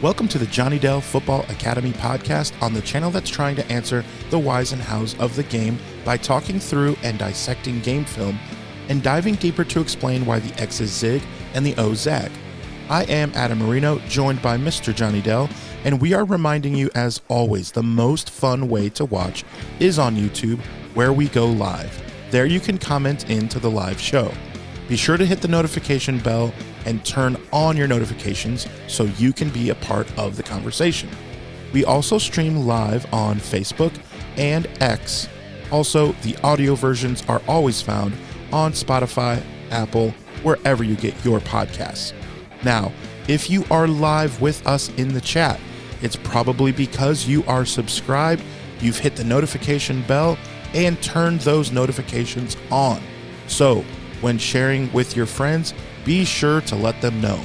Welcome to the Johnny Dell Football Academy podcast on the channel that's trying to answer the whys and hows of the game by talking through and dissecting game film and diving deeper to explain why the X's zig and the O's zag. I am Adam Marino, joined by Mr. Johnny Dell, and we are reminding you, as always, the most fun way to watch is on YouTube, where we go live. There you can comment into the live show. Be sure to hit the notification bell and turn on your notifications so you can be a part of the conversation. We also stream live on Facebook and X. Also, the audio versions are always found on Spotify, Apple, wherever you get your podcasts. Now, if you are live with us in the chat, it's probably because you are subscribed, you've hit the notification bell, and turned those notifications on. So, when sharing with your friends, be sure to let them know.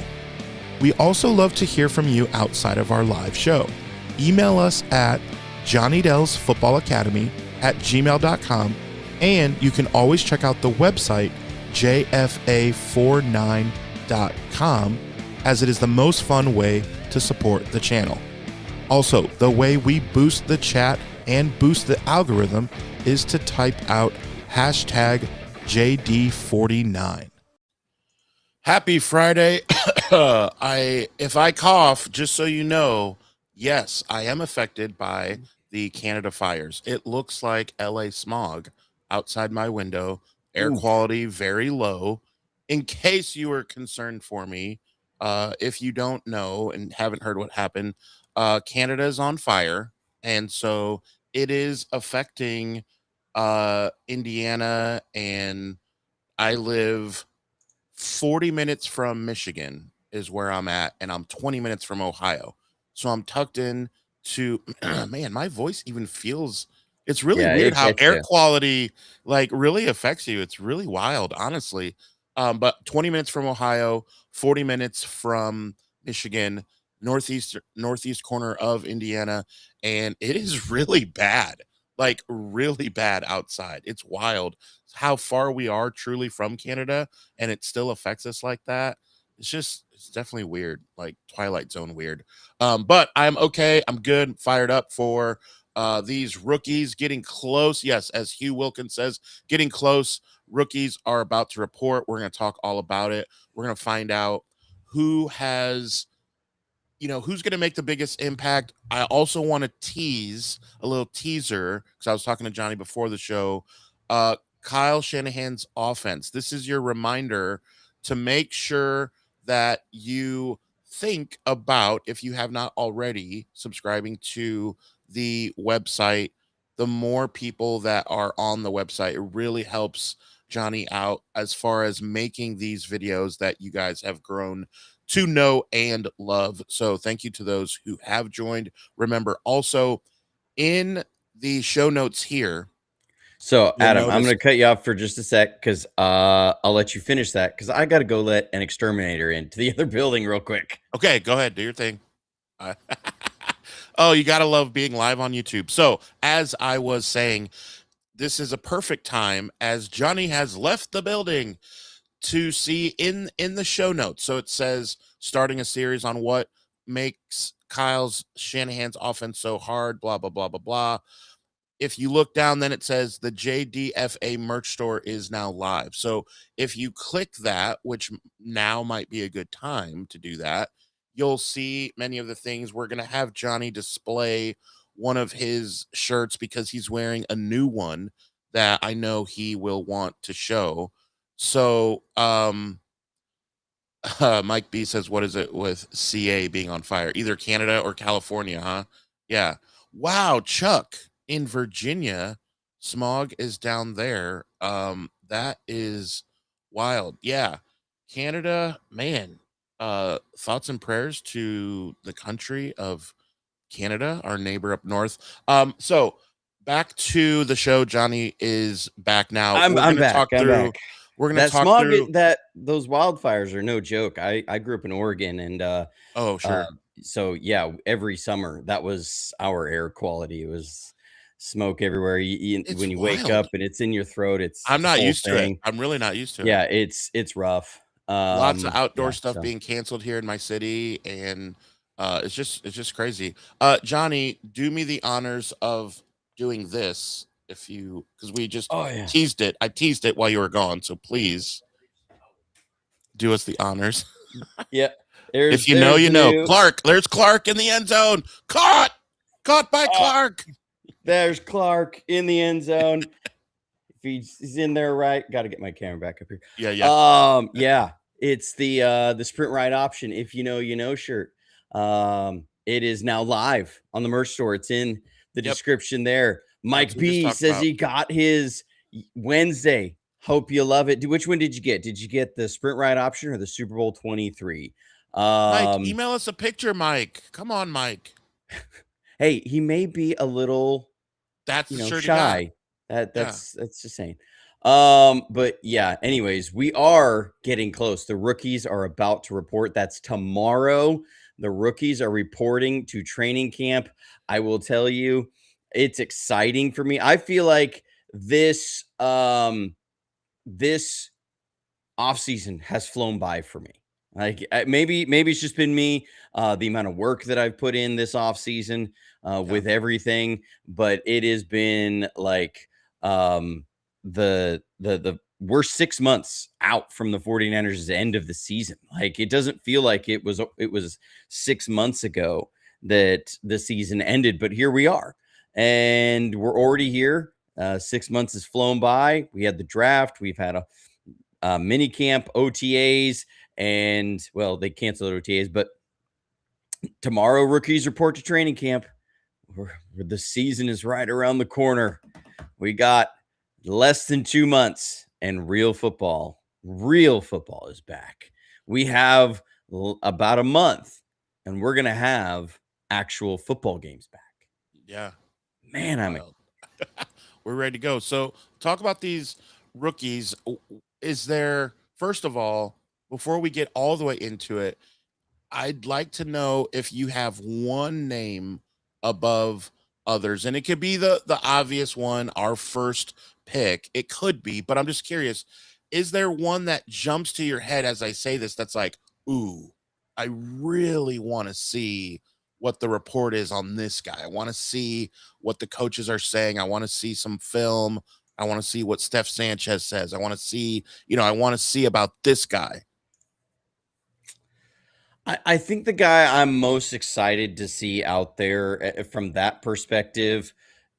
We also love to hear from you outside of our live show. Email us at jonnydelsfootballacademy@gmail.com, and you can always check out the website jfa49.com, as it is the most fun way to support the channel. Also, the way we boost the chat and boost the algorithm is to type out hashtag JD49. Happy Friday. If I cough, just so you know, yes, I am affected by the Canada fires. It looks like LA smog outside my window. Air quality very low. In case you were concerned for me, if you don't know and haven't heard what happened, Canada is on fire, and so it is affecting Indiana, and I live 40 minutes from Michigan is where I'm at, and I'm 20 minutes from Ohio. So I'm tucked in to, man, my voice even feels, it's really weird how air quality like really affects you. It's really wild, honestly. But 20 minutes from Ohio, 40 minutes from Michigan, northeast corner of Indiana, and it is really bad. Like really bad outside. It's wild how far we are truly from Canada, and it still affects us like that. It's definitely weird, like Twilight Zone weird. But I'm okay. I'm good. Fired up for these rookies getting close. Yes, as Hugh Wilkins says, getting close. Rookies are about to report. We're going to talk all about it. We're going to find out who has, who's going to make the biggest impact. I also want to tease a little teaser, because I was talking to Johnny before the show. Kyle Shanahan's offense. This is your reminder to make sure that you think about, if you have not already, subscribing to the website. The more people that are on the website, it really helps Johnny out as far as making these videos that you guys have grown to know and love. So thank you to those who have joined. Remember, also in the show notes here. So Adam, I'm going to cut you off for just a sec, because I'll let you finish that, because I got to go let an exterminator into the other building real quick. Okay, go ahead. Do your thing. Oh, you got to love being live on YouTube. So as I was saying, this is a perfect time, as Johnny has left the building, to see in the show notes. So it says starting a series on what makes Kyle's Shanahan's offense so hard, blah, blah, blah, blah, blah. If you look down, then it says the JDFA merch store is now live. So if you click that, which now might be a good time to do that, you'll see many of the things. We're going to have Johnny display one of his shirts, because he's wearing a new one that I know he will want to show. So, Mike B says, what is it with CA being on fire? Either Canada or California, huh? Yeah. Wow, Chuck, in Virginia, smog is down there. That is wild. Yeah. Canada, man, thoughts and prayers to the country of Canada, our neighbor up north. So back to the show. Johnny is back now. I'm back. We're going to talk through that. Those wildfires are no joke. I grew up in Oregon, and oh, sure. So yeah, every summer that was our air quality. It was smoke everywhere. When you wake up and it's in your throat, I'm not used to it. I'm really not used to it. Yeah, it's rough. Lots of outdoor stuff being canceled here in my city, and It's just crazy. Johnny, do me the honors of doing this if you, because we just Oh yeah. teased it. I teased it while you were gone, so please do us the honors. Yeah. If you know, There's you the know. new. Clark, there's Clark in the end zone. Caught by Oh, Clark. there's Clark in the end zone. If he's in there right, got to get my camera back up here. Yeah. Yeah, it's the sprint ride option. If you know, you know shirt. It is now live on the merch store. It's in the Yep. description there. That's Mike what we just B talked says about. he got his Wednesday. Hope you love it. Which one did you get? Did you get the sprint ride option or the Super Bowl 23? Mike, email us a picture, Mike. Come on, Mike. Hey, he may be a little, That's the shirt shy. he got. That's just saying. But yeah, anyways, we are getting close. The rookies are about to report. That's tomorrow. The rookies are reporting to training camp. I will tell you, it's exciting for me. I feel like this offseason has flown by for me. Like maybe it's just been me, the amount of work that I've put in this offseason with everything, but it has been like the we're 6 months out from the 49ers' end of the season. Like it doesn't feel like it was 6 months ago that the season ended, but here we are. And we're already here. 6 months has flown by. We had the draft, we've had a mini camp, OTAs, and well, they canceled OTAs, but tomorrow rookies report to training camp. Where the season is right around the corner. We got less than 2 months, and real football is back. We have about a month, and we're gonna have actual football games back. Yeah. Man, we're ready to go. So talk about these rookies. Is there, first of all, before we get all the way into it, I'd like to know if you have one name above others, and it could be the obvious one, our first pick. It could be, but I'm just curious. Is there one that jumps to your head as I say this that's like, ooh, I really want to see what the report is on this guy. I want to see what the coaches are saying. I want to see some film. I want to see what Steph Sanchez says. I want to see, I want to see about this guy. I think the guy I'm most excited to see out there from that perspective,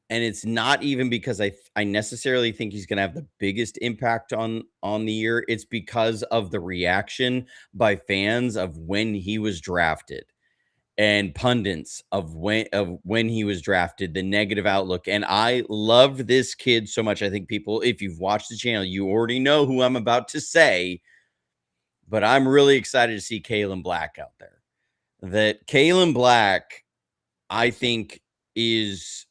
and it's not even because I necessarily think he's going to have the biggest impact on the year. It's because of the reaction by fans of when he was drafted and pundits of when he was drafted, the negative outlook. And I love this kid so much. I think people, if you've watched the channel, you already know who I'm about to say. But I'm really excited to see Kalen Black out there. That Kalen Black, I think, is,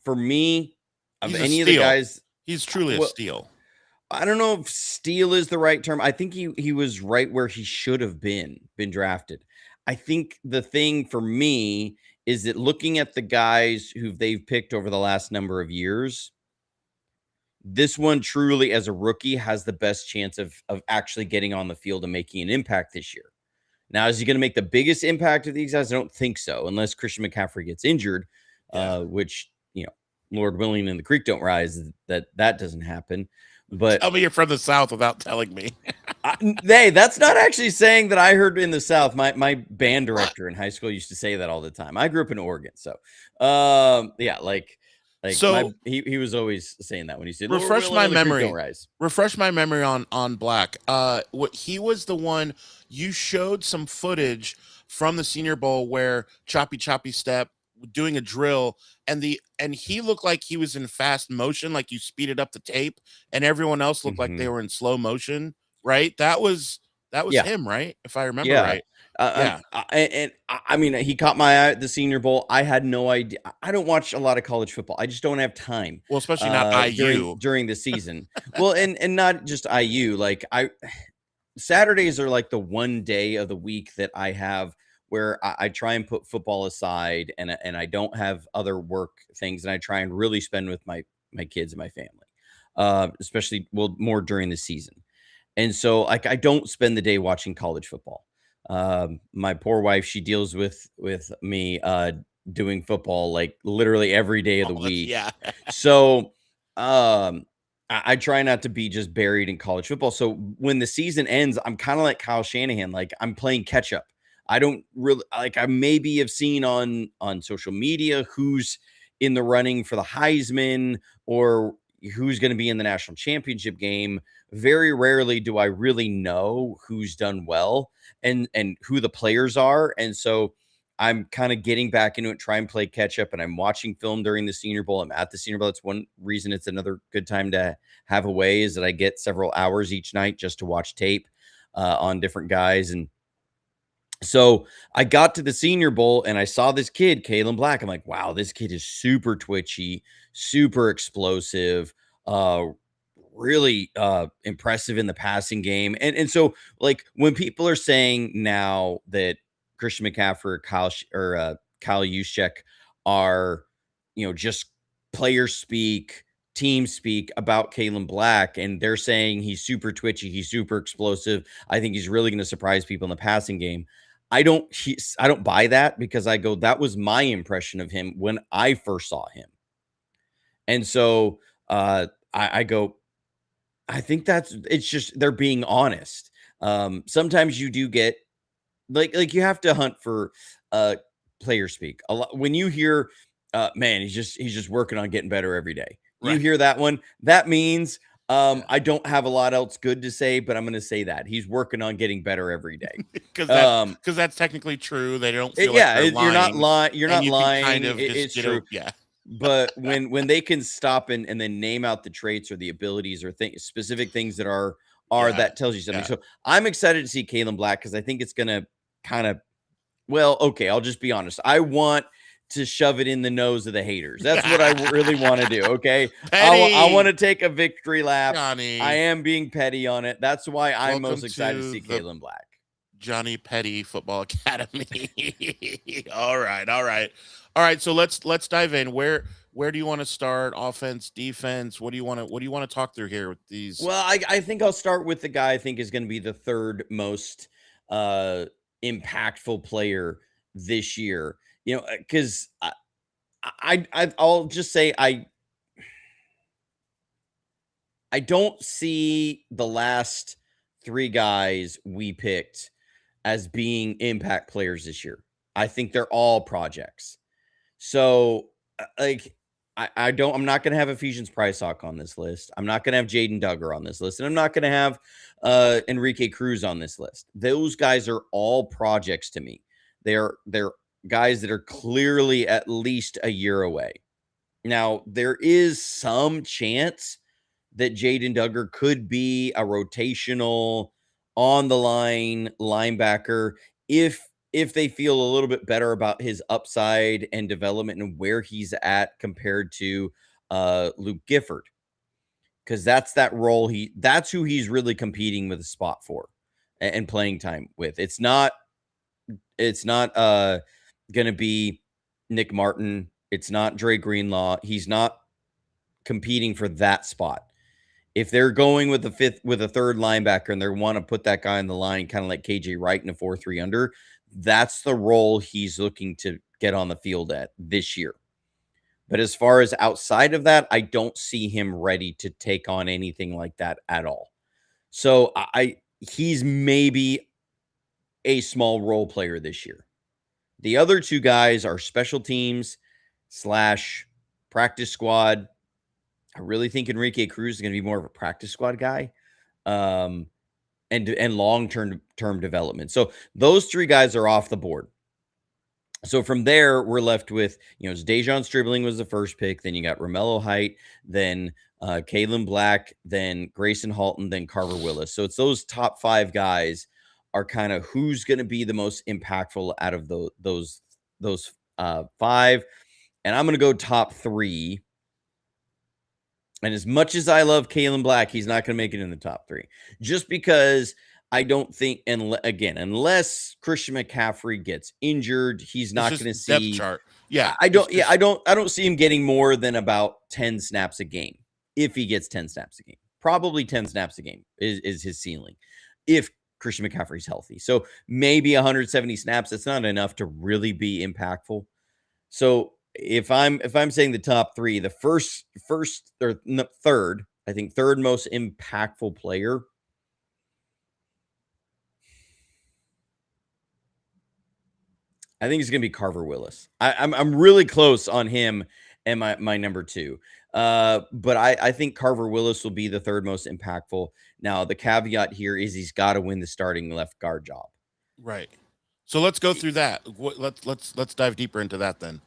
for me, of He's a any of the steal. guys. He's truly a steal. I don't know if steal is the right term. I think he was right where he should have been drafted. I think the thing for me is that looking at the guys who they've picked over the last number of years, this one truly, as a rookie, has the best chance of actually getting on the field and making an impact this year. Now, is he going to make the biggest impact of these guys? I don't think so, unless Christian McCaffrey gets injured, which, Lord willing and the creek don't rise, that doesn't happen. But tell me you're from the South without telling me. That's not actually saying that I heard in the South. My band director in high school used to say that all the time. I grew up in Oregon, so so he was always saying that when he said, refresh my memory. Don't rise. Refresh my memory on Black. What he was the one you showed some footage from the Senior Bowl where choppy step doing a drill, and he looked like he was in fast motion, like you speeded up the tape, and everyone else looked like they were in slow motion. Right? That was him, right? If I remember right. I mean, he caught my eye at the Senior Bowl. I had no idea. I don't watch a lot of college football. I just don't have time. Well, especially not IU during the season. Well, and not just IU. Like Saturdays are like the one day of the week that I have where I try and put football aside and I don't have other work things, and I try and really spend with my kids and my family, especially more during the season. And so, like, I don't spend the day watching college football. My poor wife, she deals with me doing football like literally every day of the week. Yeah. So I try not to be just buried in college football. So when the season ends, I'm kind of like Kyle Shanahan, like I'm playing catch up. I don't really like, I maybe have seen on social media who's in the running for the Heisman or who's going to be in the national championship game. Very rarely do I really know who's done well and who the players are. And so I'm kind of getting back into it, try and play catch up. And I'm watching film during the Senior Bowl. I'm at the Senior Bowl. That's one reason it's another good time to have away, is that I get several hours each night just to watch tape on different guys. And so I got to the Senior Bowl and I saw this kid, Kalen Black. I'm like, wow, this kid is super twitchy, super explosive, really impressive in the passing game. And so like when people are saying now that Christian McCaffrey or Kyle Juszczyk are, just player speak, team speak about Kalen Black, and they're saying he's super twitchy, he's super explosive, I think he's really going to surprise people in the passing game. I don't buy that, because I go, that was my impression of him when I first saw him. And so I go, I think it's just, they're being honest. Sometimes you do get like you have to hunt for player speak. A lot when you hear man, he's just working on getting better every day. Right. You hear that one, that means I don't have a lot else good to say, but I'm going to say that he's working on getting better every day. Because that's technically true. They don't feel like you're not lying. You're not lying. Kind of it's true. Yeah. But when they can stop and then name out the traits or the abilities or specific things that are that tells you something. So I'm excited to see Kalen Black, because I think it's going to kind of, okay, I'll just be honest. I want to shove it in the nose of the haters. That's what I really want to do. Okay. I want to take a victory lap. Johnny. I am being petty on it. That's why I'm most excited to see Kalen Black. Johnny Petty Football Academy. All right. So let's dive in. Where do you want to start? Offense, defense? What do you want to talk through here with these? Well, I think I'll start with the guy I think is going to be the third most impactful player this year. Because I'll just say I don't see the last three guys we picked as being impact players this year. I think they're all projects. So like I'm not going to have Ephesians Priceock on this list. I'm not going to have Jaden Duggar on this list. And I'm not going to have Enrique Cruz on this list. Those guys are all projects to me. They're guys that are clearly at least a year away. Now, there is some chance that Jaden Duggar could be a rotational on the line linebacker if they feel a little bit better about his upside and development and where he's at compared to Luke Gifford. Because that's that role that's who he's really competing with a spot for and playing time with. It's not gonna be Nick Martin. It's not Dre Greenlaw. He's not competing for that spot. If they're going with a third linebacker and they want to put that guy on the line, kind of like KJ Wright in a 4-3 under, that's the role he's looking to get on the field at this year. But as far as outside of that, I don't see him ready to take on anything like that at all. So he's maybe a small role player this year. The other two guys are special teams / practice squad. I really think Enrique Cruz is going to be more of a practice squad guy, and long-term development. So those three guys are off the board. So from there, we're left with, Dejon Stribling was the first pick. Then you got Romello Height, then Kalen Black, then Grayson Halton, then Carver Willis. So it's those top five guys are kind of who's going to be the most impactful out of those five. And I'm going to go top three. And as much as I love Kalen Black, he's not going to make it in the top three. Just because I don't think, unless Christian McCaffrey gets injured, he's not going to see depth chart. Yeah. I don't see him getting more than about 10 snaps a game. If he gets 10 snaps a game, probably 10 snaps a game is his ceiling. If Christian McCaffrey's healthy. So maybe 170 snaps, that's not enough to really be impactful. So if I'm saying the top three, the first or third, I think third most impactful player, I think it's going to be Carver Willis. I'm really close on him and my number two. But I think Carver Willis will be the third most impactful. Now, the caveat here is he's got to win the starting left guard job. Right. So let's go through that. Let's dive deeper into that then.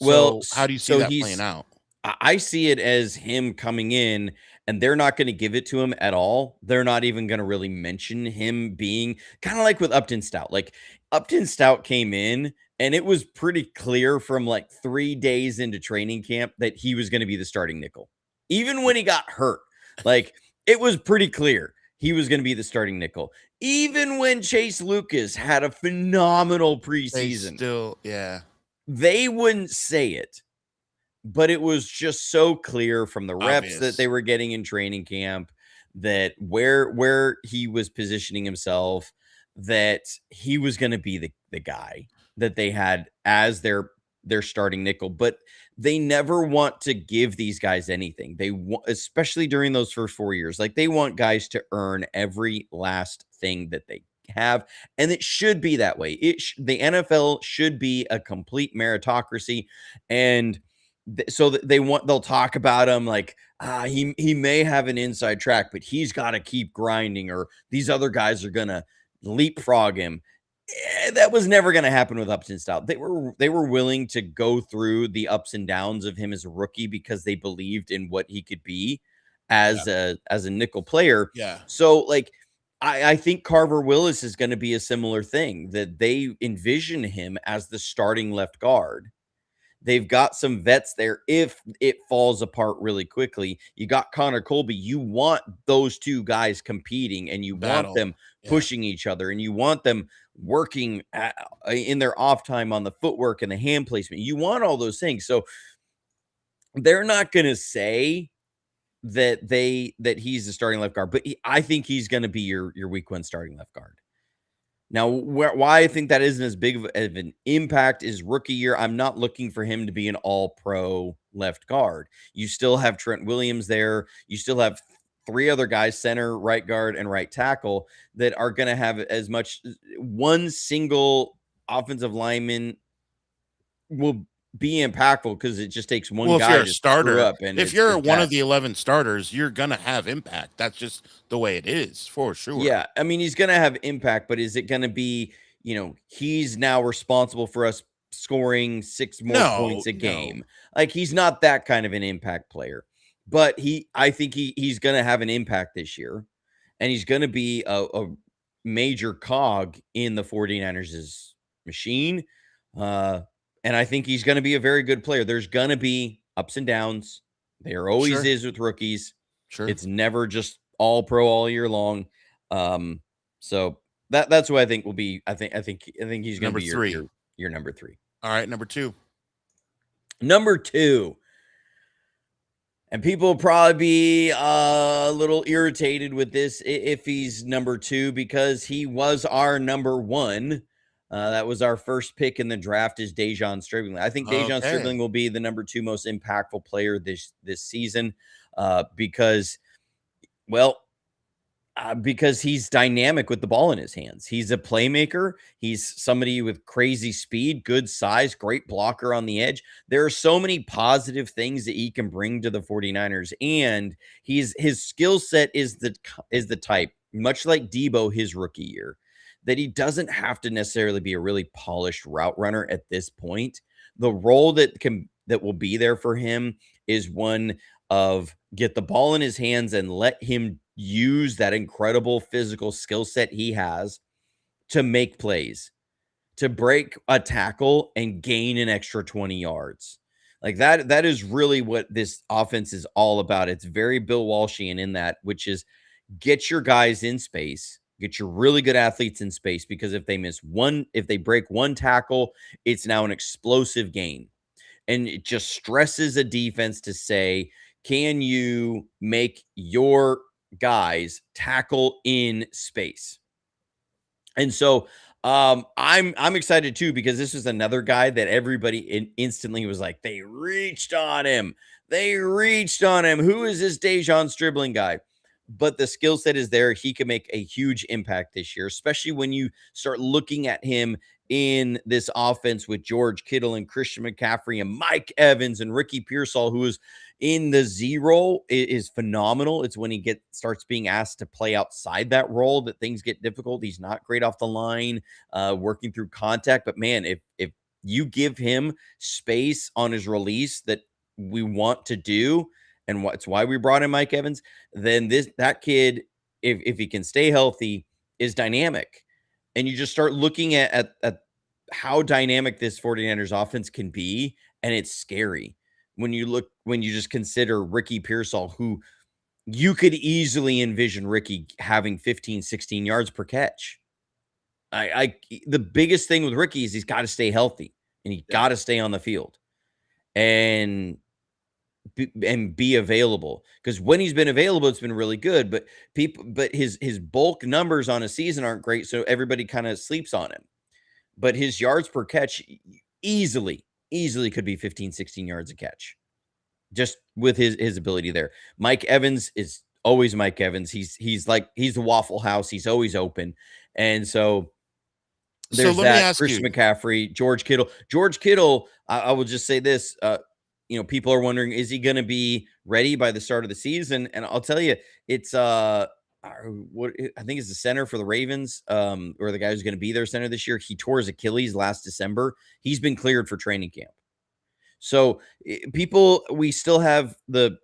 Well, So how do you see that playing out? I see it as him coming in, and they're not going to give it to him at all. They're not even going to really mention him being kind of like with Upton Stout. Like Upton Stout came in, and it was pretty clear from like 3 days into training camp that he was going to be the starting nickel. Even when he got hurt, like it was pretty clear he was going to be the starting nickel. Even when Chase Lucas had a phenomenal preseason, they wouldn't say it. But it was just so clear from the reps that they were getting in training camp that where he was positioning himself, that he was going to be the guy that they had as their starting nickel. But they never want to give these guys anything. They want, especially during those first 4 years, like they want guys to earn every last thing that they have, and it should be that way. The NFL should be a complete meritocracy, and so they'll talk about him like he may have an inside track, but he's got to keep grinding, or these other guys are gonna leapfrog him. That was never going to happen with Upton Stout. They were willing to go through the ups and downs of him as a rookie because they believed in what he could be as a nickel player. Yeah. So like I think Carver Willis is going to be a similar thing, that they envision him as the starting left guard. They've got some vets there if it falls apart really quickly. You got Connor Colby. You want those two guys competing, and you want them pushing each other, and you want them working in their off time on the footwork and the hand placement. You want all those things. So they're not going to say that he's the starting left guard, but I think he's going to be your week one starting left guard. Now, why I think that isn't as big of an impact is rookie year. I'm not looking for him to be an all-pro left guard. You still have Trent Williams there. You still have 3 other guys, center, right guard, and right tackle, that are going to have as much. One single offensive lineman will be impactful because it just takes one guy to screw up. And if you're one of the 11 starters, you're going to have impact. That's just the way it is, for sure. Yeah. I mean, he's going to have impact, but is it going to be, he's now responsible for us scoring 6 more points a game? Like, he's not that kind of an impact player, but I think he's going to have an impact this year, and he's going to be a major cog in the 49ers' machine. And I think he's going to be a very good player. There's going to be ups and downs. There always is with rookies. Sure. It's never just all pro all year long. So that's who I think will be. I think he's going to be your number 3. All right, number 2. Number 2. And people will probably be a little irritated with this if he's number 2, because he was our number 1. That was our first pick in the draft, is Dejon Stribling. I think Dejon Stribling will be the number 2 most impactful player this season, because he's dynamic with the ball in his hands. He's a playmaker. He's somebody with crazy speed, good size, great blocker on the edge. There are so many positive things that he can bring to the 49ers, and his skill set is the type, much like Debo his rookie year, that he doesn't have to necessarily be a really polished route runner at this point. The role that will be there for him is one of get the ball in his hands and let him use that incredible physical skill set he has to make plays, to break a tackle and gain an extra 20 yards. Like that is really what this offense is all about. It's very Bill Walshian in that, which is get your guys in space, get your really good athletes in space, because if they break one tackle, it's now an explosive gain. And it just stresses a defense to say, can you make your guys tackle in space? And so I'm excited too, because this was another guy that everybody instantly was like, they reached on him. They reached on him. Who is this Dejon Stribling guy? But the skill set is there. He can make a huge impact this year, especially when you start looking at him in this offense with George Kittle and Christian McCaffrey and Mike Evans and Ricky Pearsall, who is in the Z role, is phenomenal. It's when he starts being asked to play outside that role that things get difficult. He's not great off the line, working through contact. But man, if you give him space on his release that we want to do, and it's why we brought in Mike Evans, then that kid, if he can stay healthy, is dynamic. And you just start looking at how dynamic this 49ers offense can be, and it's scary when you just consider Ricky Pearsall, who you could easily envision Ricky having 15, 16 yards per catch. The biggest thing with Ricky is he's got to stay healthy, and he got to stay on the field and be available, because when he's been available, it's been really good. But his bulk numbers on a season aren't great, so everybody kind of sleeps on him. But his yards per catch easily could be 15, 16 yards a catch, just with his ability there. Mike Evans is always Mike Evans. He's the Waffle House. He's always open. And so there's Christian McCaffrey, George Kittle. I will just say this, people are wondering, is he going to be ready by the start of the season? And I'll tell you, it's what I think is the center for the Ravens, or the guy who's going to be their center this year. He tore his Achilles last December. He's been cleared for training camp. So we still have the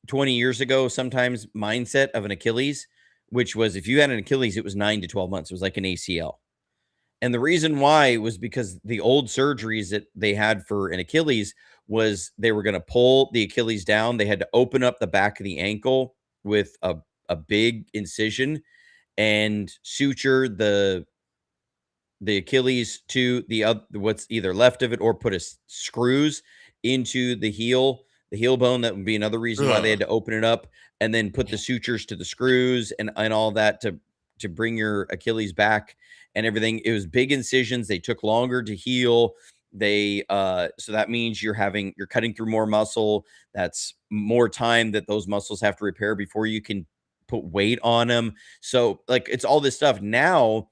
20 years ago sometimes mindset of an Achilles, which was, if you had an Achilles, it was 9 to 12 months. It was like an ACL. And the reason why was because the old surgeries that they had for an Achilles was they were going to pull the Achilles down. They had to open up the back of the ankle with a big incision and suture the Achilles to what's either left of it, or put screws into the heel bone. That would be another reason why they had to open it up, and then put the sutures to the screws and all that to bring your Achilles back and everything. It was big incisions. They took longer to heal. So that means you're cutting through more muscle. That's more time that those muscles have to repair before you can put weight on them. So it's all this stuff. Now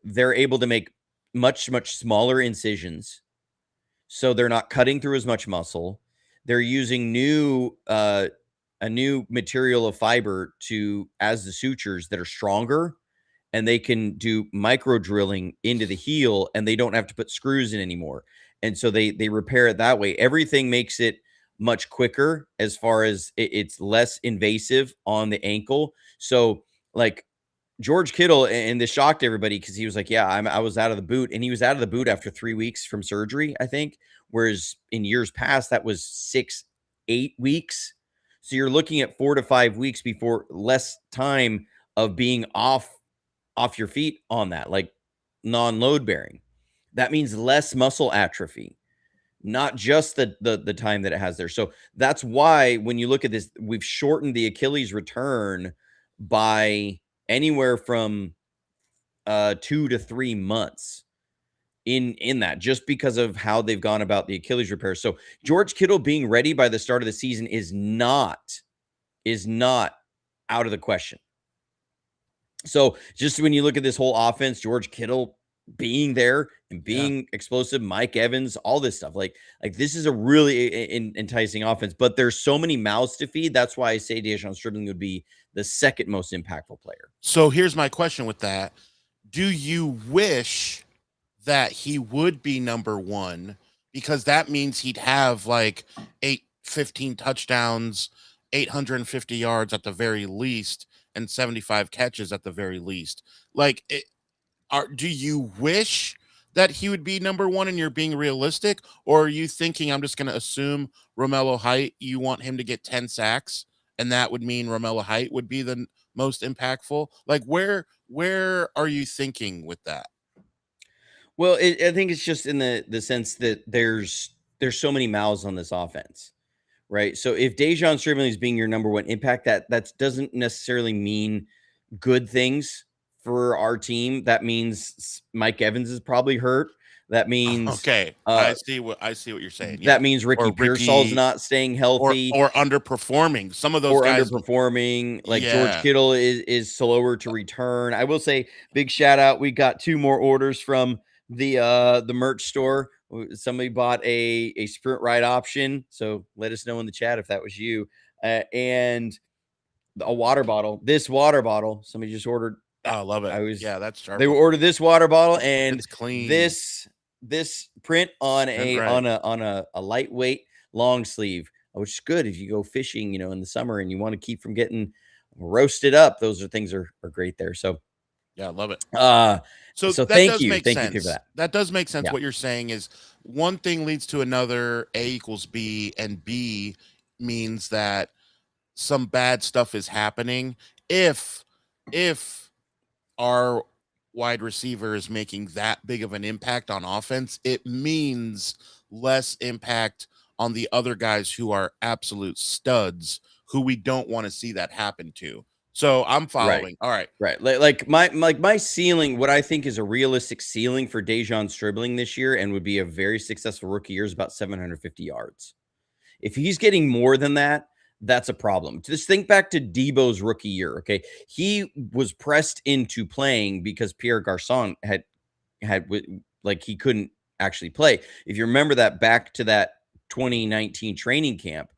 they're able to make much, much smaller incisions, so they're not cutting through as much muscle. They're using a new material of fiber as the sutures that are stronger, and they can do micro drilling into the heel, and they don't have to put screws in anymore. And so they repair it that way. Everything makes it much quicker, as far as it's less invasive on the ankle. So George Kittle, and this shocked everybody, because he was like, yeah, I was out of the boot, and he was out of the boot after 3 weeks from surgery, I think. Whereas in years past, that was 6-8 weeks. So you're looking at 4 to 5 weeks before less time of being off your feet on that, non-load bearing. That means less muscle atrophy, not just the time that it has there. So that's why when you look at this, we've shortened the Achilles return by anywhere from 2 to 3 months in that, just because of how they've gone about the Achilles repair. So George Kittle being ready by the start of the season is not out of the question. So just when you look at this whole offense, George Kittle being there and being explosive, Mike Evans, all this stuff, this is a really enticing offense. But there's so many mouths to feed. That's why I say Dejon Stribling would be the second most impactful player. So here's my question with that. Do you wish that he would be number one? Because that means he'd have 15 touchdowns, 850 yards at the very least, and 75 catches at the very least. Do you wish that he would be number one and you're being realistic? Or are you thinking, I'm just going to assume Romello Height, you want him to get 10 sacks, and that would mean Romello Height would be the most impactful? Where are you thinking with that? Well, I think it's just in the sense that there's so many mouths on this offense, right? So if Dejon Stribling is being your number one impact, that doesn't necessarily mean good things for our team. That means Mike Evans is probably hurt. That means Okay, I see what you're saying. Yeah, that means Ricky or Pearsall's not staying healthy or underperforming. Some of those or guys, underperforming. Like George yeah. Kittle is slower to return. I will say big shout out. We got 2 more orders from the merch store. Somebody bought a sprint ride option. So let us know in the chat if that was you. And a water bottle. This water bottle, somebody just ordered. I love it. Yeah, that's sharp. They ordered this water bottle and it's clean. This print on a lightweight long sleeve, which is good if you go fishing, in the summer and you want to keep from getting roasted up. Those things are great there. So yeah, I love it. So that thank does you. Make thank sense. you for that. That does make sense. Yeah. What you're saying is one thing leads to another. A equals B, and B means that some bad stuff is happening. If our wide receiver is making that big of an impact on offense, it means less impact on the other guys who are absolute studs, who we don't want to see that happen to. So I'm following. Right. All right. Right. Like my ceiling, what I think is a realistic ceiling for Dejon Stribling this year and would be a very successful rookie year is about 750 yards. If he's getting more than that, that's a problem. Just think back to Debo's rookie year. Okay. He was pressed into playing because Pierre Garçon had he couldn't actually play. If you remember that back to that 2019 training camp,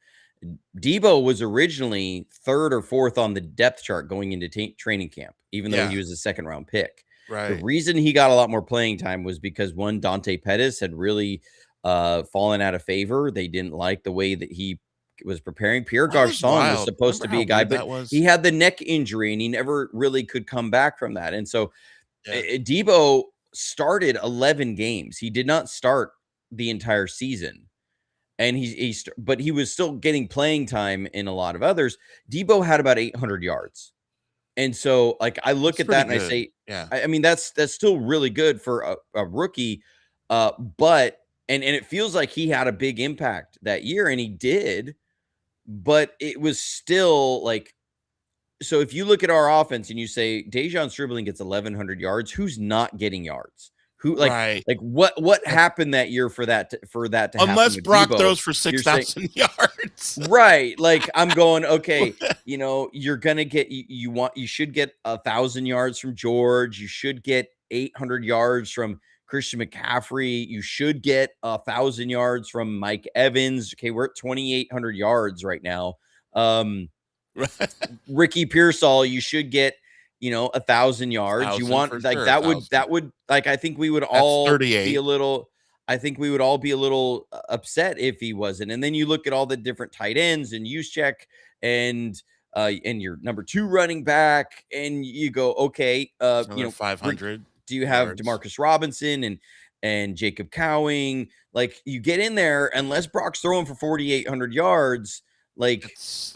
Debo was originally 3rd or 4th on the depth chart going into training camp, even though he was a 2nd round pick. Right. The reason he got a lot more playing time was because one, Dante Pettis had really fallen out of favor. They didn't like the way that he was preparing. Pierre Garçon was supposed to be a guy, but he had the neck injury and he never really could come back from that. And so Debo started 11 games. He did not start the entire season. And but he was still getting playing time in a lot of others. Debo had about 800 yards. And so like I look at that and I say, I mean, that's still really good for a rookie. But it feels like he had a big impact that year, and he did, but it was still like, so if you look at our offense and you say Dejon Stribling gets 1,100 yards, who's not getting yards? Who like what happened that year for that to happen? Unless Brock Debo, throws for 6,000 yards, right? Like I'm going, okay, you're gonna get you should get 1,000 yards from George. You should get 800 yards from Christian McCaffrey. You should get 1,000 yards from Mike Evans. Okay, we're at 2,800 yards right now. Ricky Pearsall, you should get 1,000 yards. You want like sure, that would like I think we would all be a little. I think we would all be a little upset if he wasn't. And then you look at all the different tight ends and Juszczyk and your number 2 running back, and you go, okay, 500. Do you have Demarcus Robinson and Jacob Cowing? Like you get in there, unless Brock's throwing for 4,800 yards. Like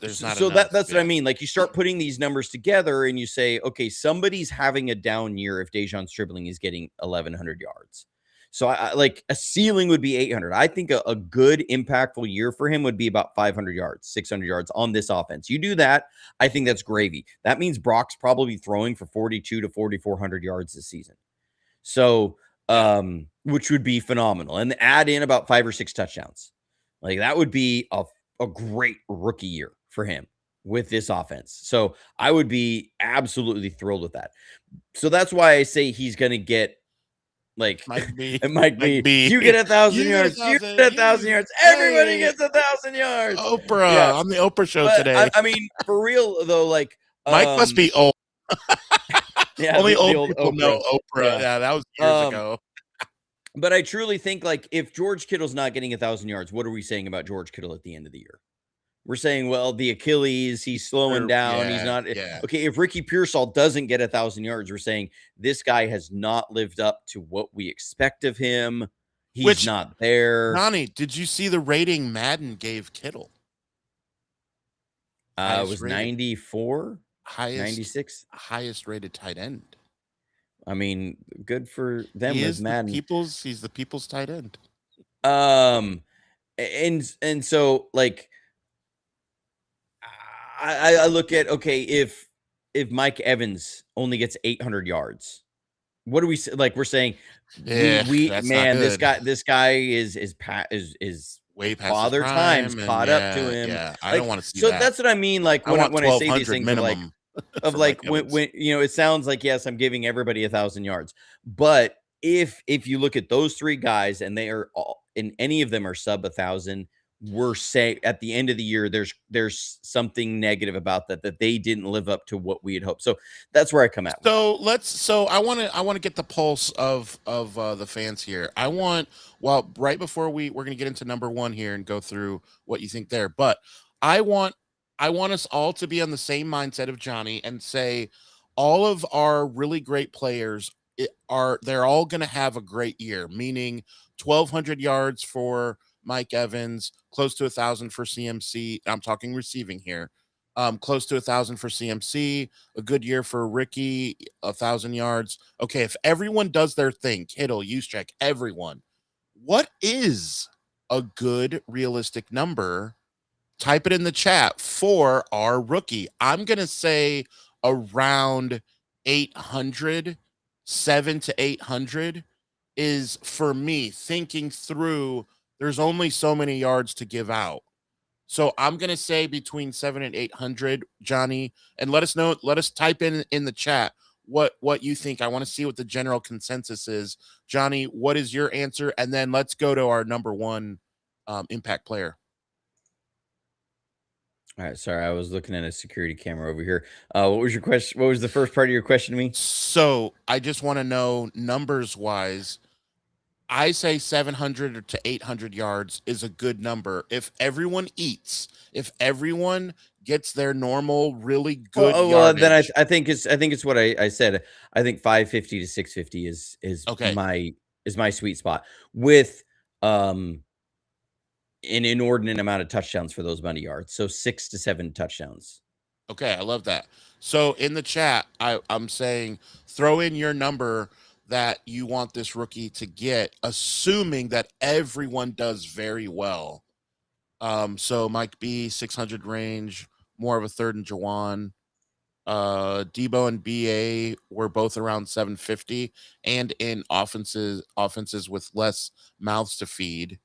there's not so enough, that's what I mean. Like you start putting these numbers together and you say, okay, somebody's having a down year if Dejon Stribling is getting 1,100 yards. So I like a ceiling would be 800. I think a good impactful year for him would be about 500 yards, 600 yards on this offense. You do that, I think that's gravy. That means Brock's probably throwing for 4,200 to 4,400 yards this season. So which would be phenomenal, and add in about 5 or 6 touchdowns. Like that would be a great rookie year for him with this offense. So I would be absolutely thrilled with that. So that's why I say he's going to get like, it might be, you get 1,000 yards, you get 1,000 yards. Everybody gets 1,000 yards. Oprah on the Oprah show today. I mean, for real though, like Mike must be old. Only the old people know Oprah. Yeah, that was years ago. But I truly think like if George Kittle's not getting 1,000 yards, what are we saying about George Kittle at the end of the year? We're saying, well, the Achilles, he's slowing down. He's not okay. If Ricky Pearsall doesn't get 1,000 yards, we're saying this guy has not lived up to what we expect of him. He's not there. Johnny, did you see the rating Madden gave Kittle? It was 94, 96, highest rated tight end. I mean, good for them with Madden. He's the people's tight end. And so like I look at, okay, if if Mike Evans only gets 800 yards? What do we say? Like we're saying, Yeah, that's not man, good. this guy is Way past his father time's prime, and caught up to yeah, him. yeah, I don't Like, want to see so that. that's what I mean. Like I want when I say these 1,200 things minimum of for Mike like Evans. when it sounds like, yes, I'm giving everybody 1,000 yards, but if you look at those three guys and they are all, and any of them are sub 1,000, we're saying at the end of the year there's something negative about that they didn't live up to what we had hoped. So that's where I come at with that. So I want to get the pulse of the fans here. Well, right before we're going to get into number 1 here and go through what you think there, but I want I want us all to be on the same mindset of Johnny and say all of our really great players they're all going to have a great year, meaning 1,200 yards for Mike Evans, close to 1,000 for CMC. I'm talking receiving here. Close to 1,000 for CMC, a good year for Ricky, 1,000 yards. Okay, if everyone does their thing, Kittle, Juszczyk, everyone, what is a good realistic number? Type it in the chat for our rookie. I'm going to say around 800, 7 to 800 is for me thinking through there's only so many yards to give out. So I'm going to say between 7 and 800, Johnny, and let us know, let us type in the chat what you think. I want to see what the general consensus is. Johnny, what is your answer? And then let's go to our number 1 impact player. All right, sorry, I was looking at a security camera over here. What was your question? What was the first part of your question to me? So I just want to know numbers wise. I say 700 to 800 yards is a good number. If everyone eats, if everyone gets their normal, really good Well, then yardage. I think it's what I said. I think 550 to 650 Okay. is my sweet spot with um an inordinate amount of touchdowns for those money yards. So 6 to 7 touchdowns. Okay. I love that. So in the chat, I'm saying throw in your number that you want this rookie to get, assuming that everyone does very well. So Mike B, 600 range, more of a third and Jawan. Debo and BA were both around 750 and in offenses with less mouths to feed.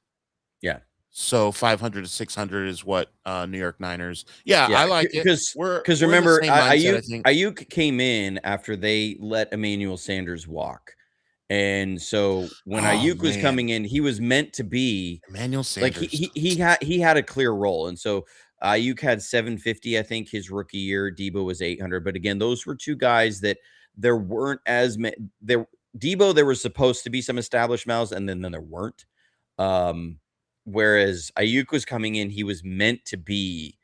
Yeah. So 500 to 600 is what New York Niners. Yeah, Yeah, I like it. because We're in the remember, same mindset, I think. Ayuk came in after they let Emmanuel Sanders walk, and so when Oh Ayuk was man, coming in, he was meant to be Emmanuel like Sanders. he had a clear role, and so Ayuk had 750, I think, his rookie year. Debo was 800, but again, those were two guys that there weren't as many. Debo, there was supposed to be some established mouths, and then there weren't. Um, Whereas Ayuk was coming in, he was meant to be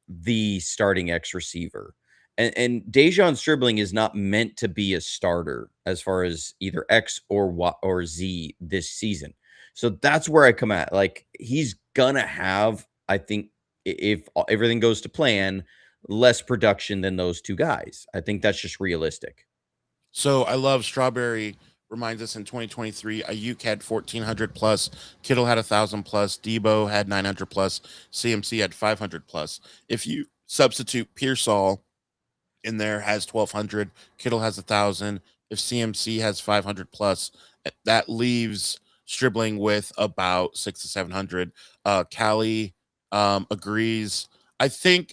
the starting X receiver. And Dejon Stribling is not meant to be a starter as far as either X or Y or Z this season. So that's where I come at. Like he's gonna have, I think, if everything goes to plan, less production than those two guys. I think that's just realistic. So I love Strawberry reminds us in 2023, Ayuk had 1,400 plus, Kittle had 1,000 plus, Debo had 900 plus, CMC had 500 plus. If you substitute Pearsall in there has 1,200, Kittle has 1,000. If CMC has 500 plus, that leaves Stribling with about 6 to 700. Callie agrees. I think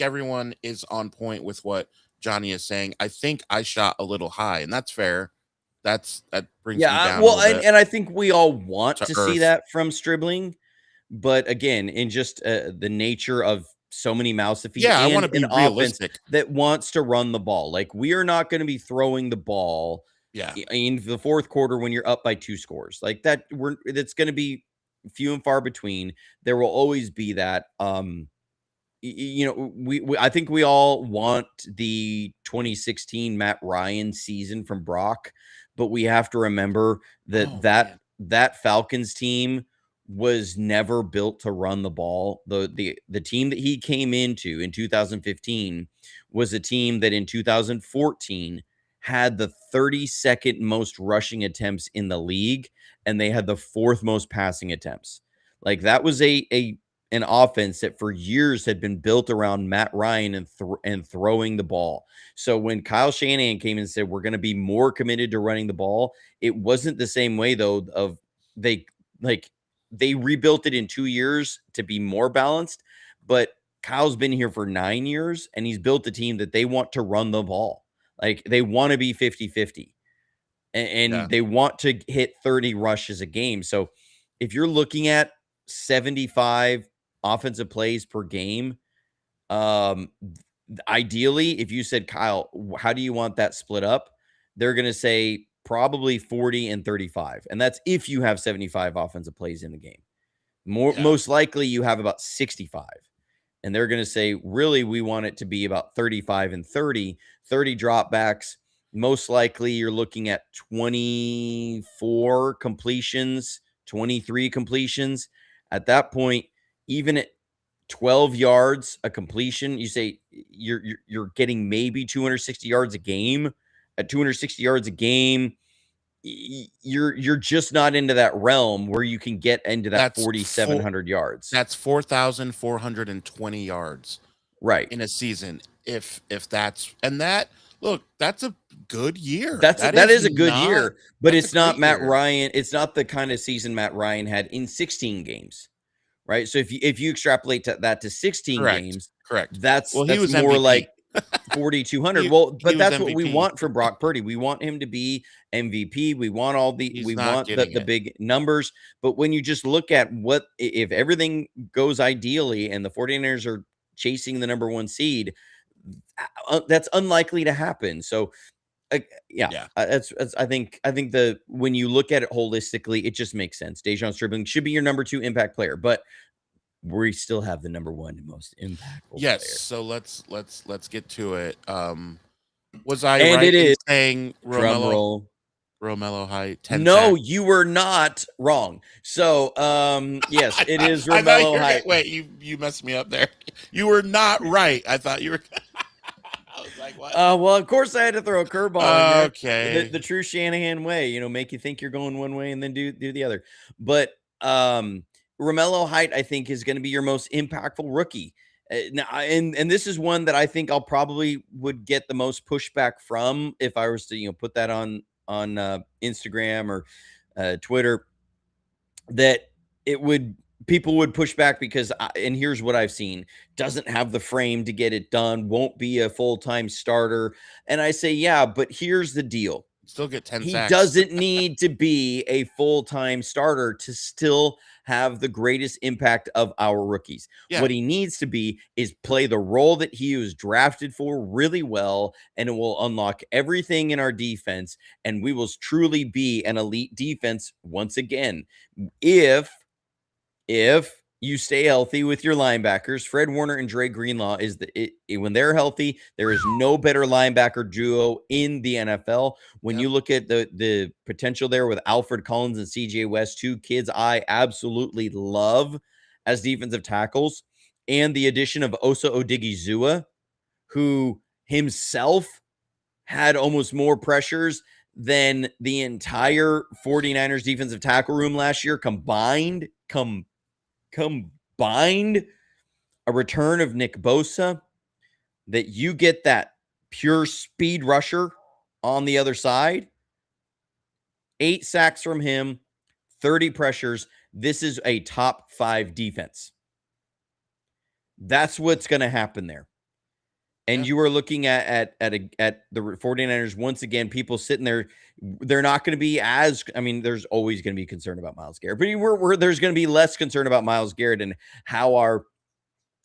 everyone is on point with what Johnny is saying. I think I shot a little high, and that's fair. That brings me Yeah, down a well, little bit and I think we all want to to see earth. that from Stribling, but again, in just the nature of so many mouths to feed Yeah, I want and to be an offense realistic. that wants to run the ball, like we are not going to be throwing the ball Yeah. in the fourth quarter when you're up by 2 scores, like that. That's going to be few and far between. There will always be that. We I think we all want the 2016 Matt Ryan season from Brock, but we have to remember that Oh man. that Falcons team was never built to run the ball. The team that he came into in 2015 was a team that in 2014 had the 32nd most rushing attempts in the league, and they had the 4th most passing attempts. Like that was a an offense that for years had been built around Matt Ryan and throwing the ball. So when Kyle Shanahan came and said, we're going to be more committed to running the ball, it wasn't the same way though of they rebuilt it in 2 years to be more balanced, but Kyle's been here for 9 years and he's built a team that they want to run the ball. Like they want to be 50-50 and they want to hit 30 rushes a game. So if you're looking at 75 offensive plays per game, ideally, if you said, Kyle, how do you want that split up? They're going to say probably 40 and 35. And that's if you have 75 offensive plays in the game. Most likely you have about 65. And they're going to say, really, we want it to be about 35 and 30 dropbacks. Most likely you're looking at 24 completions, 23 completions. At that point, even at 12 yards a completion, you say you're getting maybe 260 yards a game. At 260 yards a game, you're just not into that realm where you can get into that 4,700 yards. That's 4,420 yards, right, in a season. If that's look, that's a good year. That is a good year, but it's not Matt Ryan. It's not the kind of season Matt Ryan had in 16 games, right? So if you extrapolate that to 16 games, correct. That's he was more MVP. like 4,200. Well, but that's MVP. what we want from Brock Purdy. We want him to be MVP. We want the big numbers. But when you just look at if everything goes ideally and the 49ers are chasing the number 1 seed, that's unlikely to happen. So I think when you look at it holistically, it just makes sense. Dejon Stribling should be your number 2 impact player, but we still have the number 1 most impactful player. So let's get to it. Was I right in saying Romello Height? 10 no, sacks? you were not wrong. So yes, it is Romello Height. Wait, you messed me up there. You were not right. I thought you were. I was like, what? Well, of course I had to throw a curveball. Okay. The true Shanahan way, make you think you're going one way and then do the other. But Romello Height, I think, is going to be your most impactful rookie. And this is one that I think I'll probably would get the most pushback from if I was to put that on Instagram or Twitter, that people would push back because and here's what I've seen: doesn't have the frame to get it done, won't be a full-time starter. And I say, yeah, but here's the deal: still get 10 he sacks. doesn't need to be a full-time starter to still have the greatest impact of our rookies. What he needs to be is play the role that he was drafted for really well, and it will unlock everything in our defense, and we will truly be an elite defense once again. If you stay healthy with your linebackers, Fred Warner and Dre Greenlaw when they're healthy, there is no better linebacker duo in the NFL. When you look at the potential there with Alfred Collins and CJ West, 2 kids I absolutely love as defensive tackles, and the addition of Osa Odigizua, who himself had almost more pressures than the entire 49ers defensive tackle room last year combined, a return of Nick Bosa, that you get that pure speed rusher on the other side. 8 sacks from him, 30 pressures. This is a top 5 defense. That's what's going to happen there. And you are looking at the 49ers, once again, people sitting there, they're not going to be there's always going to be concern about Myles Garrett, but there's going to be less concern about Myles Garrett and how are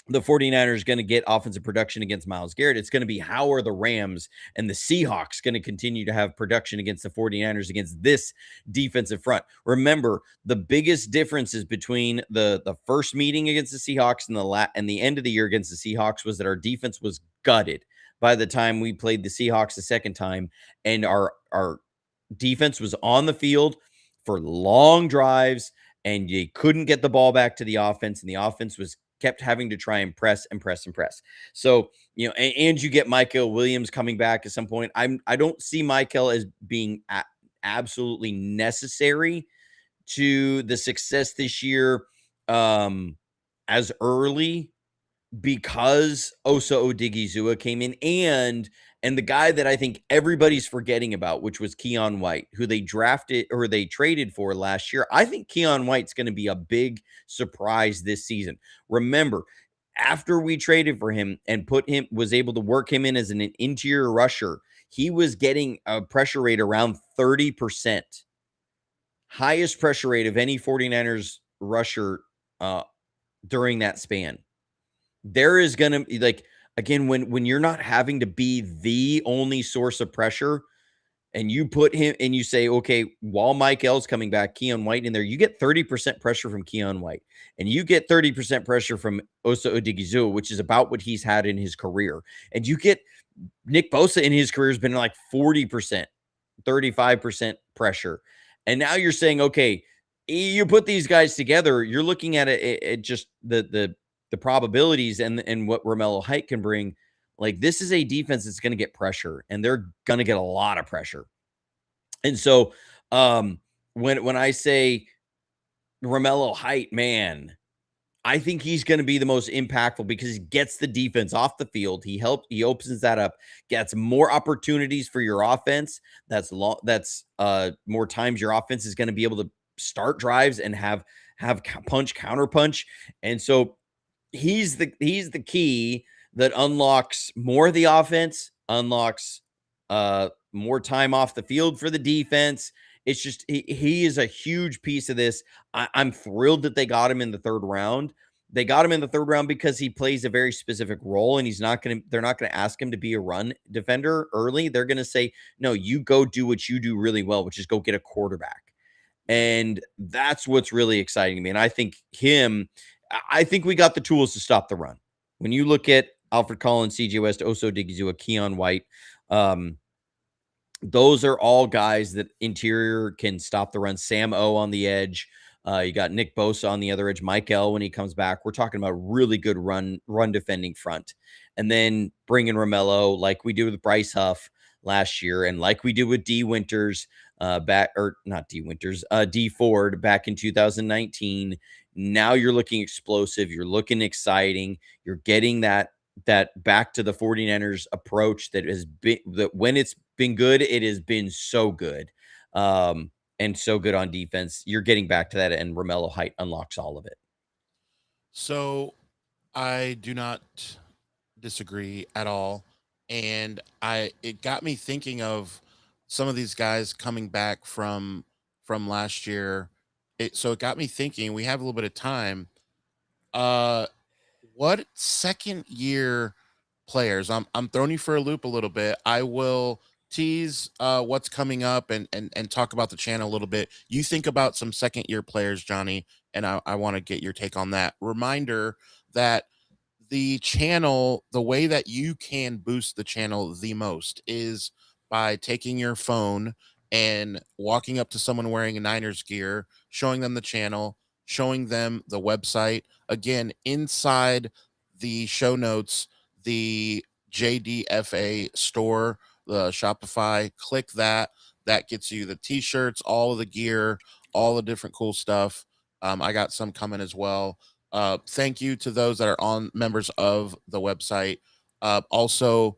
the 49ers going to get offensive production against Myles Garrett. It's going to be how are the Rams and the Seahawks going to continue to have production against the 49ers against this defensive front. Remember, the biggest differences between the first meeting against the Seahawks and the end of the year against the Seahawks was that our defense was gutted by the time we played the Seahawks the second time, and our defense was on the field for long drives, and you couldn't get the ball back to the offense, and the offense kept having to try and press. So, and you get Michael Williams coming back at some point. I don't see Michael as being absolutely necessary to the success this year. as early because Osa Odigizua came in, and the guy that I think everybody's forgetting about, which was Keon White, who they drafted or they traded for last year. I think Keon White's going to be a big surprise this season. Remember, after we traded for him and was able to work him in as an interior rusher, he was getting a pressure rate around 30%. Highest pressure rate of any 49ers rusher during that span. There is going to be, like, again, when you're not having to be the only source of pressure, and you put him and you say, okay, while Mike L's coming back, Keon White in there, you get 30% pressure from Keon White, and you get 30% pressure from Osa Odigizua, which is about what he's had in his career. And you get Nick Bosa in his career has been like 40%, 35% pressure. And now you're saying, okay, you put these guys together, you're looking at it just the probabilities and what Romello Height can bring. Like, this is a defense that's going to get pressure, and they're going to get a lot of pressure. And so when I say Romello Height, man, I think he's going to be the most impactful because he gets the defense off the field. He opens that up, gets more opportunities for your offense. That's more times your offense is going to be able to start drives and have punch, counter punch. And so he's the key that unlocks more of the offense, unlocks more time off the field for the defense. It's just he is a huge piece of this. I'm thrilled that they got him in the third round. They got him in the third round because he plays a very specific role, and they're not going to ask him to be a run defender early. They're going to say, no, you go do what you do really well, which is go get a quarterback. And that's what's really exciting to me. And I think we got the tools to stop the run. When you look at Alfred Collins, CJ West, Osa Odigizua, Keon White, those are all guys that interior can stop the run. Sam O on the edge. You got Nick Bosa on the other edge. Mike L when he comes back. We're talking about really good run defending front. And then bring in Romello like we did with Bryce Huff last year, and like we did with D Winters D Ford back in 2019. Now you're looking explosive. You're looking exciting. You're getting that back to the 49ers approach that when it's been good, it has been so good. And so good on defense. You're getting back to that, and Romello Height unlocks all of it. So I do not disagree at all. And it got me thinking of some of these guys coming back from last year. So it got me thinking, we have a little bit of time. What second year players? I'm throwing you for a loop a little bit. I will tease what's coming up and talk about the channel a little bit. You think about some second year players, Johnny, and I want to get your take on that. Reminder that the channel, the way that you can boost the channel the most is by taking your phone and walking up to someone wearing a Niners gear, showing them the channel, showing them the website. Again, inside the show notes, the JDFA store, the Shopify, click that. That gets you the t-shirts, all of the gear, all the different cool stuff. I got some coming as well. Thank you to those that are members of the website. Also,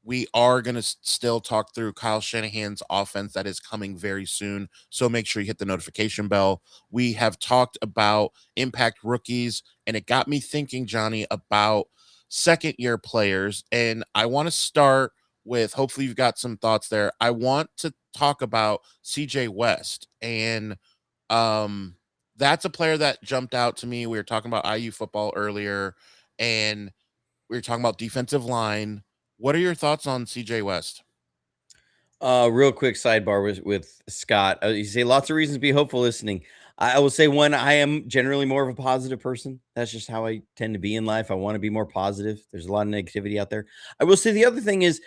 we are going to still talk through Kyle Shanahan's offense that is coming very soon. So make sure you hit the notification bell. We have talked about impact rookies, and it got me thinking, Johnny, about second year players. And I want to start with, hopefully you've got some thoughts there. I want to talk about CJ West, and that's a player that jumped out to me. We were talking about IU football earlier, and we were talking about defensive line. What are your thoughts on CJ West? Real quick sidebar with Scott. You say lots of reasons to be hopeful listening. I will say, one, I am generally more of a positive person. That's just how I tend to be in life. I want to be more positive. There's a lot of negativity out there. I will say the other thing is,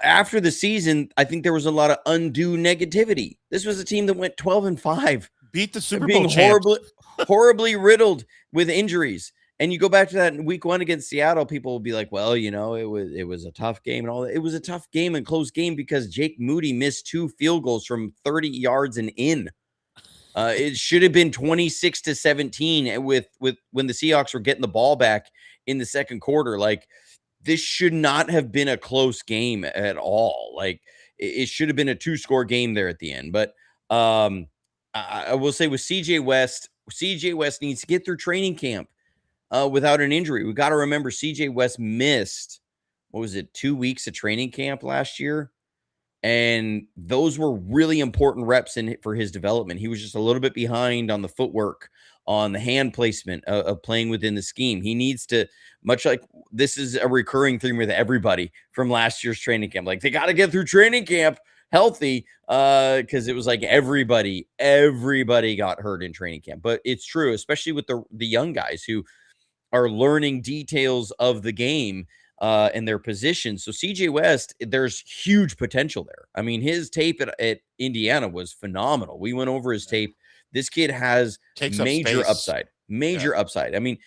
after the season, I think there was a lot of undue negativity. This was a team that went 12-5. Beat the Super Bowl, being horribly riddled with injuries. And you go back to that in week 1 against Seattle, people will be like, well, it was a tough game and all that. It was a tough game and close game because Jake Moody missed 2 field goals from 30 yards and in. It should have been 26-17 with when the Seahawks were getting the ball back in the second quarter. Like, this should not have been a close game at all. Like, it should have been a 2-score game there at the end. But I will say with CJ West needs to get through training camp without an injury. We got to remember CJ West missed, what was it, 2 weeks of training camp last year? And those were really important reps for his development. He was just a little bit behind on the footwork, on the hand placement of playing within the scheme. He needs to, much like this is a recurring theme with everybody from last year's training camp. Like, they got to get through training camp healthy because it was like everybody got hurt in training camp. But it's true, especially with the young guys who are learning details of the game and their position. So CJ West, there's huge potential there. I mean, his tape at Indiana was phenomenal. We went over his tape. This kid has major upside. I mean,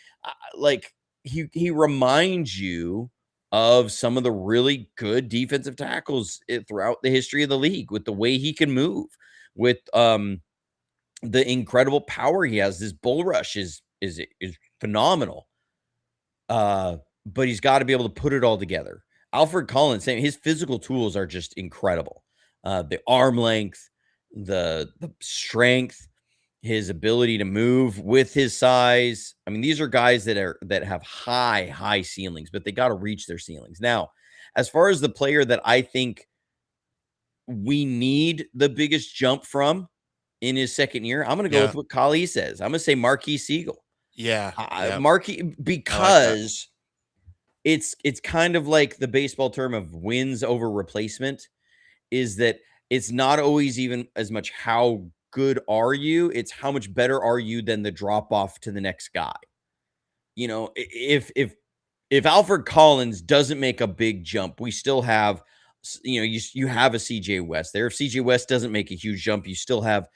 like, he reminds you of some of the really good defensive tackles throughout the history of the league, with the way he can move, with the incredible power he has. This bull rush is phenomenal. But he's got to be able to put it all together. Alfred Collins, his physical tools are just incredible. The arm length, the strength, his ability to move with his size. I mean, these are guys that have high ceilings, but they got to reach their ceilings. Now, as far as the player that I think we need the biggest jump from in his second year, I'm going to go with what Kali says. I'm going to say Marquis Siegel. Marquis, because it's kind of like the baseball term of wins over replacement, is that it's not always even as much how good are you, it's how much better are you than the drop off to the next guy. You know, if Alfred Collins doesn't make a big jump, we still have, you have a CJ West there. If CJ West doesn't make a huge jump, you still have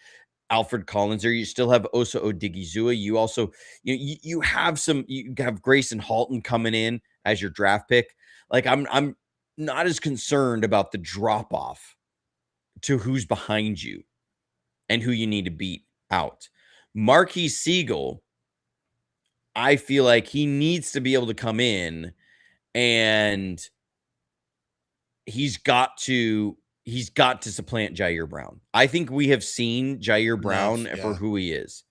Alfred Collins there. You still have Osa Odigizua. You also, you have Grayson Halton coming in as your draft pick. Like, I'm not as concerned about the drop off to who's behind you and who you need to beat out. Marquis Siegel, I feel like he needs to be able to come in, and he's got to supplant Jair Brown. I think we have seen Jair Brown for who he is.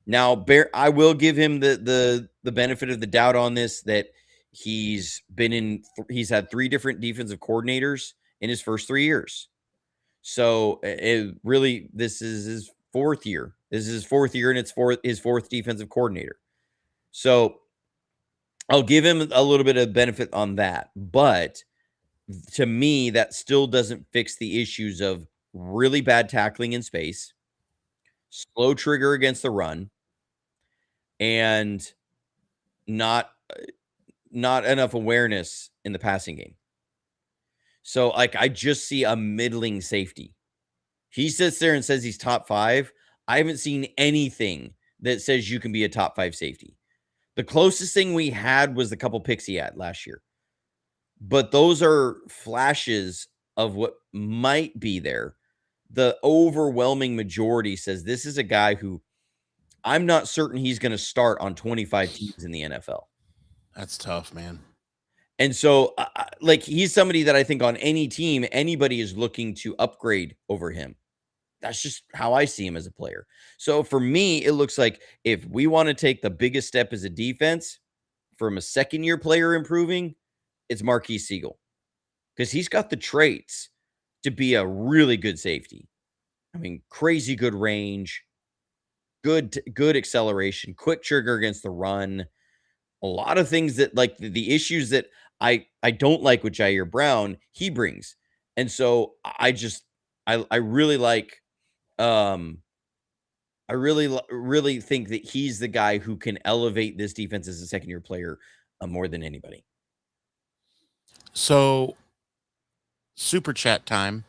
Now, I will give him the benefit of the doubt on this, that he's had 3 different defensive coordinators in his first 3 years. So this is his 4th year. This is his 4th year, and it's his 4th defensive coordinator. So I'll give him a little bit of benefit on that. But to me, that still doesn't fix the issues of really bad tackling in space, slow trigger against the run, and not enough awareness in the passing game. So, like, I just see a middling safety. He sits there and says he's top 5. I haven't seen anything that says you can be a top 5 safety. The closest thing we had was the couple picks he had last year. But those are flashes of what might be there. The overwhelming majority says this is a guy who I'm not certain he's going to start on 25 teams in the NFL. That's tough, man. And so, like, he's somebody that I think on any team, anybody is looking to upgrade over him. That's just how I see him as a player. So for me, it looks like if we want to take the biggest step as a defense from a second-year player improving, it's Marquis Siegel, because he's got the traits to be a really good safety. I mean, crazy good range, good acceleration, quick trigger against the run. A lot of things that, like, the issues that I don't like with Jair Brown, he brings. And so I really like, I really think that he's the guy who can elevate this defense as a second-year player more than anybody. So, super chat time.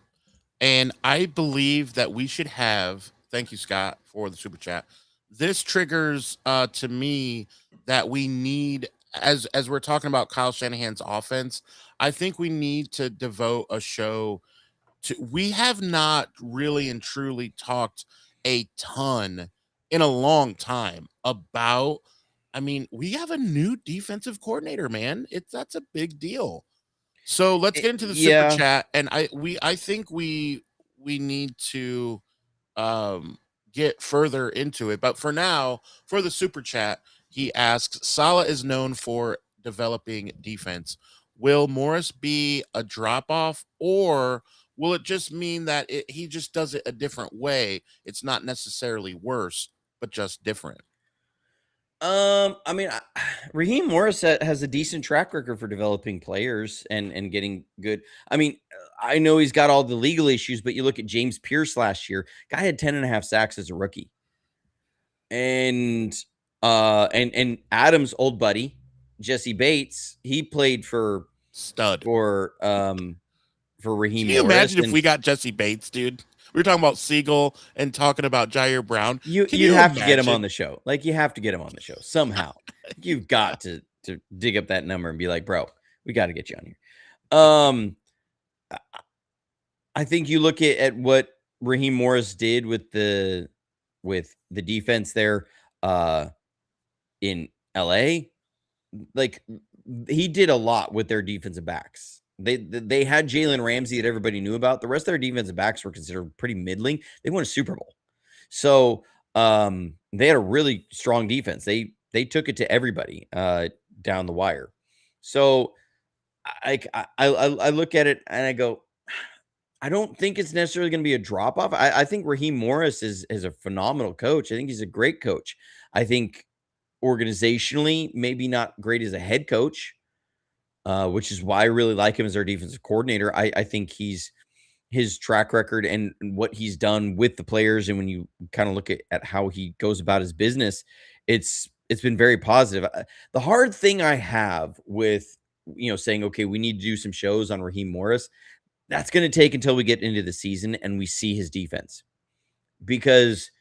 And I believe that we should have, thank you, Scott, for the super chat. This triggers to me that we need, as we're talking about Kyle Shanahan's offense, I think we need to devote a show to, we have not really and truly talked a ton in a long time about, I mean, we have a new defensive coordinator, man. That's a big deal. So let's get into the super Yeah. chat, and I think we need to um get further into it. But for now, for the super chat, he asks, Salah is known for developing defense. Will Morris be a drop off, or will it just mean that he just does it a different way? It's not necessarily worse, but just different. I mean, Raheem Morris has a decent track record for developing players and getting good. I mean, I know he's got all the legal issues, but you look at James Pierce last year, guy had 10 and a half sacks as a rookie. And and Adam's old buddy, Jesse Bates, he played Stud. for Raheem Can you Morris. imagine if And we got Jesse Bates, dude? We were talking about Siegel and talking about Jair Brown. Can you'd you have to get him on imagine? the show. Like, you have to get him on the show somehow. You've got to dig up that number and be like, bro, we got to get you on here. I think you look at what Raheem Morris did with the defense there in LA. Like, he did a lot with their defensive backs. They had Jalen Ramsey that everybody knew about. The rest of their defensive backs were considered pretty middling. They won a Super Bowl. So they had a really strong defense. They took it to everybody down the wire. So I look at it and I go, I don't think it's necessarily going to be a drop off. I think Raheem Morris is a phenomenal coach. I think he's a great coach. I think organizationally, maybe not great as a head coach, which is why I really like him as our defensive coordinator. I think his track record and what he's done with the players, and when you kind of look at how he goes about his business, it's been very positive. The hard thing I have with saying, okay, we need to do some shows on Raheem Morris, that's going to take until we get into the season and we see his defense, because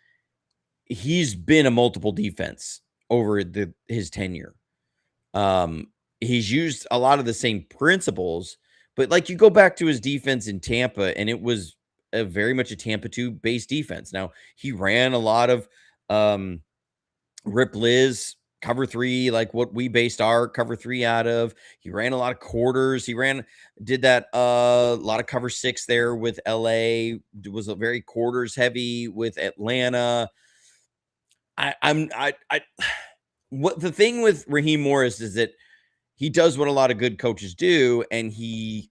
he's been a multiple defense over his tenure. He's used a lot of the same principles, but like, you go back to his defense in Tampa, and it was a very much a Tampa 2 based defense. Now, he ran a lot of Rip Liz cover 3, like what we based our cover 3 out of. He ran a lot of quarters. Did that a lot of cover 6 there with LA. It was a very quarters heavy with Atlanta. What the thing with Raheem Morris is that he does what a lot of good coaches do, and he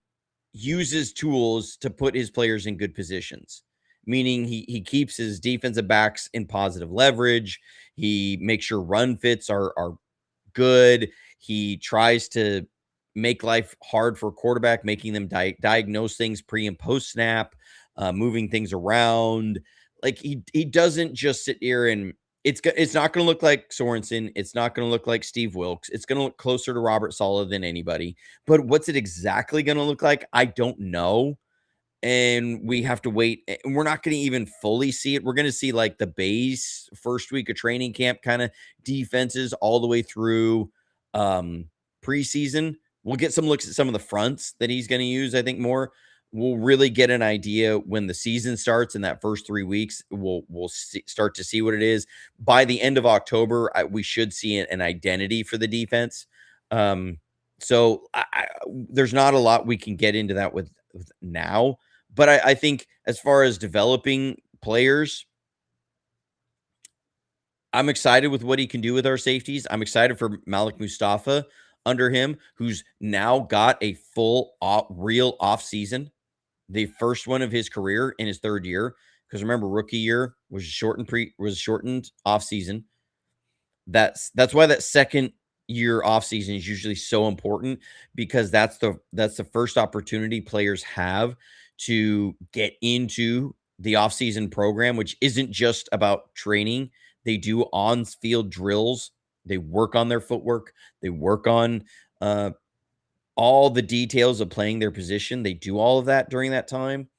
uses tools to put his players in good positions, meaning he keeps his defensive backs in positive leverage. He makes sure run fits are good. He tries to make life hard for a quarterback, making them diagnose things pre and post snap, moving things around. Like, he doesn't just sit here and it's not going to look like Sorensen. It's not going to look like Steve Wilkes. It's going to look closer to Robert Saleh than anybody. But what's it exactly going to look like? I don't know. And we have to wait. And we're not going to even fully see it. We're going to see like the base first week of training camp kind of defenses all the way through preseason. We'll get some looks at some of the fronts that he's going to use, I think, more. We'll really get an idea when the season starts in that first 3 weeks. We'll start to see what it is. By the end of October, we should see an identity for the defense. So there's not a lot we can get into that with now. But I think as far as developing players, I'm excited with what he can do with our safeties. I'm excited for Malik Mustafa under him, who's now got a full real off season, the first one of his career in his third year. Because remember, rookie year was shortened off season. That's why that second year off season is usually so important, because that's the first opportunity players have to get into the off-season program, which isn't just about training. They do on-field drills. They work on their footwork. They work on all the details of playing their position. They do all of that during that time.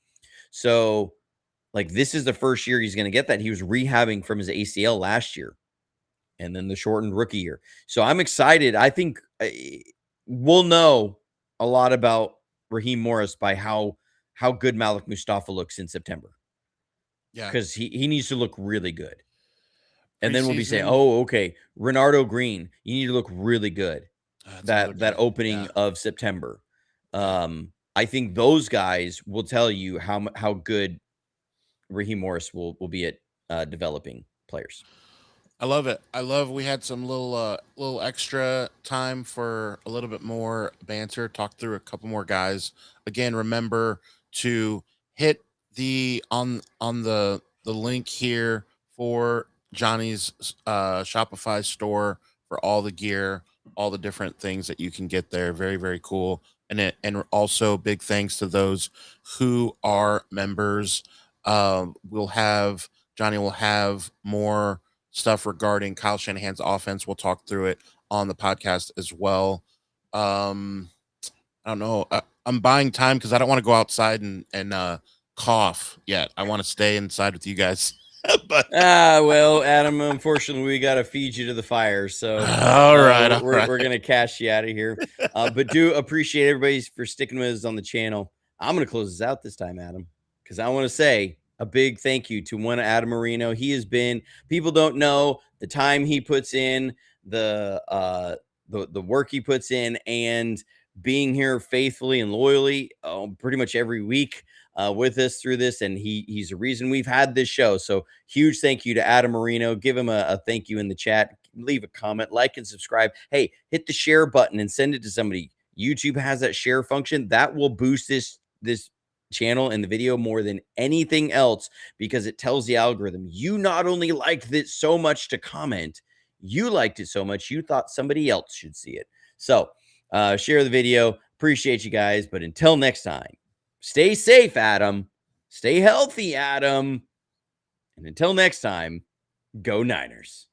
So, like, this is the first year he's going to get that. He was rehabbing from his ACL last year, and then the shortened rookie year. So I'm excited. I think we'll know a lot about Raheem Morris by how good Malik Mustafa looks in September. Yeah. because he needs to look really good. And then we'll be saying, Preseason. oh, okay, Renardo Green, you need to look really good. That's another That guy. opening Yeah. of September. Yeah. I think those guys will tell you how good Raheem Morris will be at developing players. I love it. I love we had some little extra time for a little bit more banter, talk through a couple more guys. Again, remember to hit the on the link here for Johnny's Shopify store for all the gear, all the different things that you can get there. Very, very cool. And also big thanks to those who are members. Johnny will have more stuff regarding Kyle Shanahan's offense. We'll talk through it on the podcast as well. I don't know. I'm buying time because I don't want to go outside and cough yet. I want to stay inside with you guys. But Well, Adam, unfortunately, we got to feed you to the fire. So all right, all we're right. going to cash you out of here. But do appreciate everybody for sticking with us on the channel. I'm going to close this out this time, Adam, because I want to say a big thank you to one Adam Marino. He has been, people don't know the time he puts in, the work he puts in, and being here faithfully and loyally pretty much every week with us through this. And he's the reason we've had this show. So huge thank you to Adam Marino. Give him a thank you in the chat. Leave a comment, like, and subscribe. Hey, hit the share button and send it to somebody. YouTube has that share function that will boost this channel and the video more than anything else, because it tells the algorithm you not only liked it so much to comment, you liked it so much you thought somebody else should see it. So share the video. Appreciate you guys. But until next time, stay safe, Adam. Stay healthy, Adam. And until next time, go Niners.